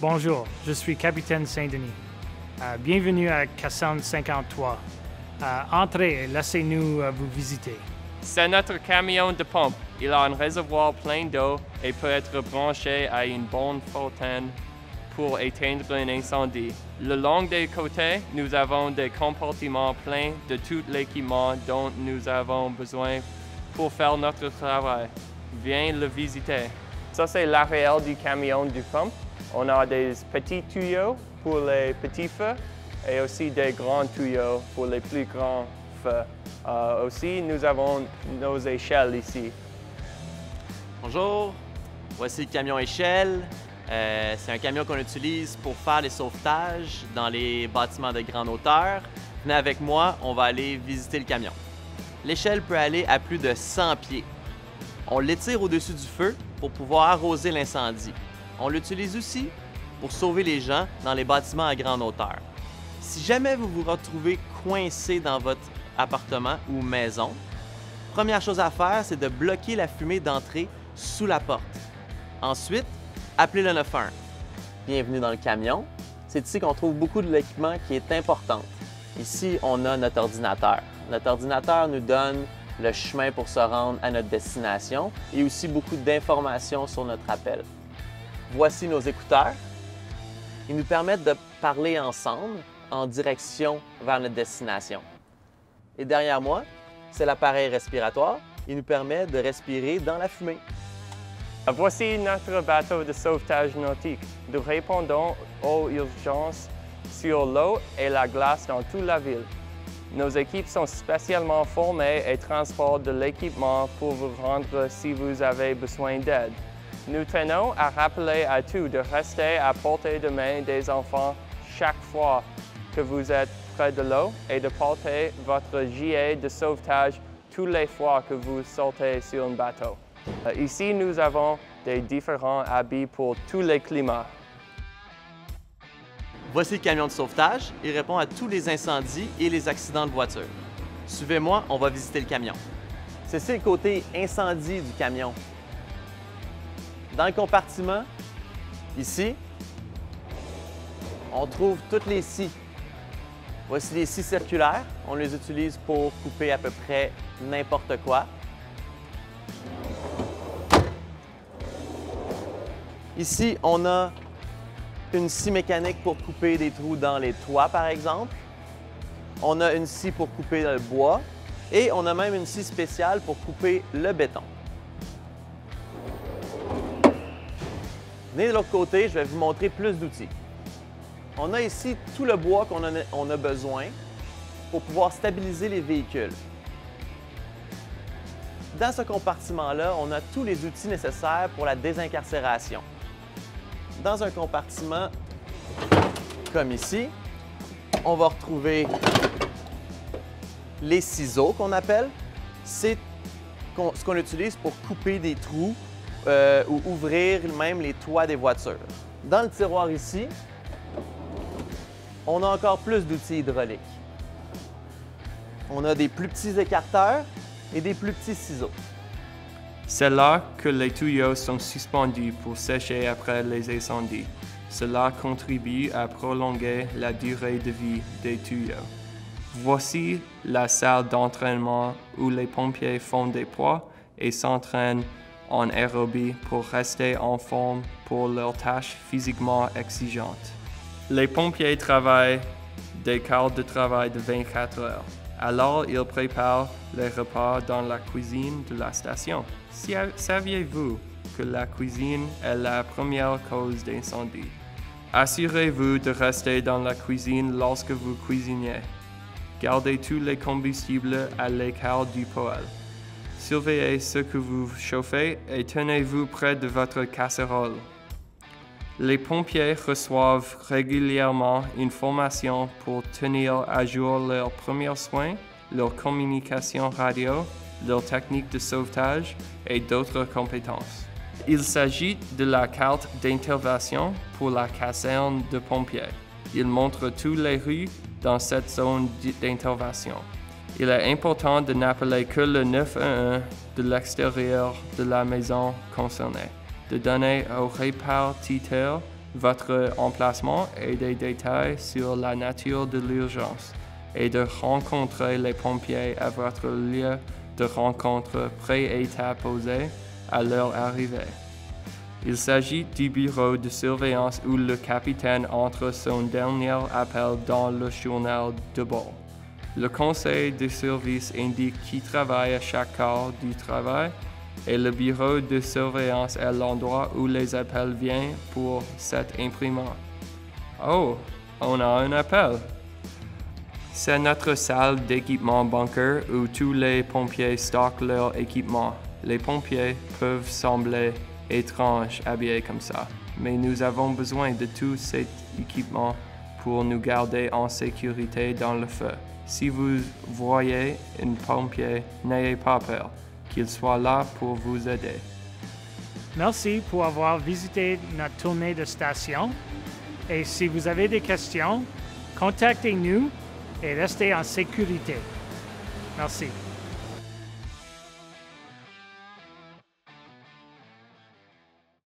Bonjour, je suis Capitaine Saint-Denis. Bienvenue à Caserne 53. Entrez et laissez-nous vous visiter. C'est notre camion de pompe. Il a un réservoir plein d'eau et peut être branché à une bonne fontaine pour éteindre un incendie. Le long des côtés, nous avons des compartiments pleins de tout l'équipement dont nous avons besoin pour faire notre travail. Viens le visiter. Ça, c'est l'arrière du camion du pompe. On a des petits tuyaux pour les petits feux et aussi des grands tuyaux pour les plus grands feux. Aussi, nous avons nos échelles ici. Bonjour, voici le camion échelle. C'est un camion qu'on utilise pour faire les sauvetages dans les bâtiments de grande hauteur. Venez avec moi, on va aller visiter le camion. L'échelle peut aller à plus de 100 pieds. On l'étire au-dessus du feu pour pouvoir arroser l'incendie. On l'utilise aussi pour sauver les gens dans les bâtiments à grande hauteur. Si jamais vous vous retrouvez coincé dans votre appartement ou maison, première chose à faire, c'est de bloquer la fumée d'entrée sous la porte. Ensuite, appelez le 911. Bienvenue dans le camion. C'est ici qu'on trouve beaucoup de l'équipement qui est important. Ici, on a notre ordinateur. Notre ordinateur nous donne le chemin pour se rendre à notre destination et aussi beaucoup d'informations sur notre appel. Voici nos écouteurs. Ils nous permettent de parler ensemble en direction vers notre destination. Et derrière moi, c'est l'appareil respiratoire. Il nous permet de respirer dans la fumée. Voici notre bateau de sauvetage nautique. Nous répondons aux urgences sur l'eau et la glace dans toute la ville. Nos équipes sont spécialement formées et transportent de l'équipement pour vous rendre si vous avez besoin d'aide. Nous tenons à rappeler à tous de rester à portée de main des enfants chaque fois que vous êtes près de l'eau et de porter votre gilet de sauvetage toutes les fois que vous sautez sur un bateau. Ici, nous avons des différents habits pour tous les climats. Voici le camion de sauvetage. Il répond à tous les incendies et les accidents de voiture. Suivez-moi, on va visiter le camion. Ceci est le côté incendie du camion. Dans le compartiment, ici, on trouve toutes les scies. Voici les scies circulaires. On les utilise pour couper à peu près n'importe quoi. Ici, on a une scie mécanique pour couper des trous dans les toits, par exemple. On a une scie pour couper le bois et on a même une scie spéciale pour couper le béton. Venez de l'autre côté, je vais vous montrer plus d'outils. On a ici tout le bois qu'on a besoin pour pouvoir stabiliser les véhicules. Dans ce compartiment-là, on a tous les outils nécessaires pour la désincarcération. Dans un compartiment comme ici, on va retrouver les ciseaux qu'on appelle. C'est ce qu'on utilise pour couper des trous ou ouvrir même les toits des voitures. Dans le tiroir ici, on a encore plus d'outils hydrauliques. On a des plus petits écarteurs et des plus petits ciseaux. C'est là que les tuyaux sont suspendus pour sécher après les incendies. Cela contribue à prolonger la durée de vie des tuyaux. Voici la salle d'entraînement où les pompiers font des poids et s'entraînent en aérobie pour rester en forme pour leurs tâches physiquement exigeantes. Les pompiers travaillent des quarts de travail de 24 heures. Alors, ils préparent les repas dans la cuisine de la station. Saviez-vous que la cuisine est la première cause d'incendie? Assurez-vous de rester dans la cuisine lorsque vous cuisinez. Gardez tous les combustibles à l'écart du poêle. Surveillez ce que vous chauffez et tenez-vous près de votre casserole. Les pompiers reçoivent régulièrement une formation pour tenir à jour leurs premiers soins, leur communication radio, leurs techniques de sauvetage et d'autres compétences. Il s'agit de la carte d'intervention pour la caserne de pompiers. Il montre toutes les rues dans cette zone d'intervention. Il est important de n'appeler que le 911 de l'extérieur de la maison concernée, de donner au répartiteur votre emplacement et des détails sur la nature de l'urgence et de rencontrer les pompiers à votre lieu de rencontre prêt et apposé à leur arrivée. Il s'agit du bureau de surveillance où le capitaine entre son dernier appel dans le journal de bord. Le conseil de service indique qui travaille à chaque quart du travail et le bureau de surveillance est l'endroit où les appels viennent pour cet imprimant. Oh, on a un appel! C'est notre salle d'équipement bunker où tous les pompiers stockent leur équipement. Les pompiers peuvent sembler étranges habillés comme ça, mais nous avons besoin de tout cet équipement pour nous garder en sécurité dans le feu. Si vous voyez un pompier, n'ayez pas peur, qu'il soit là pour vous aider. Merci pour avoir visité notre tournée de station. Et si vous avez des questions, contactez-nous et restez en sécurité. Merci.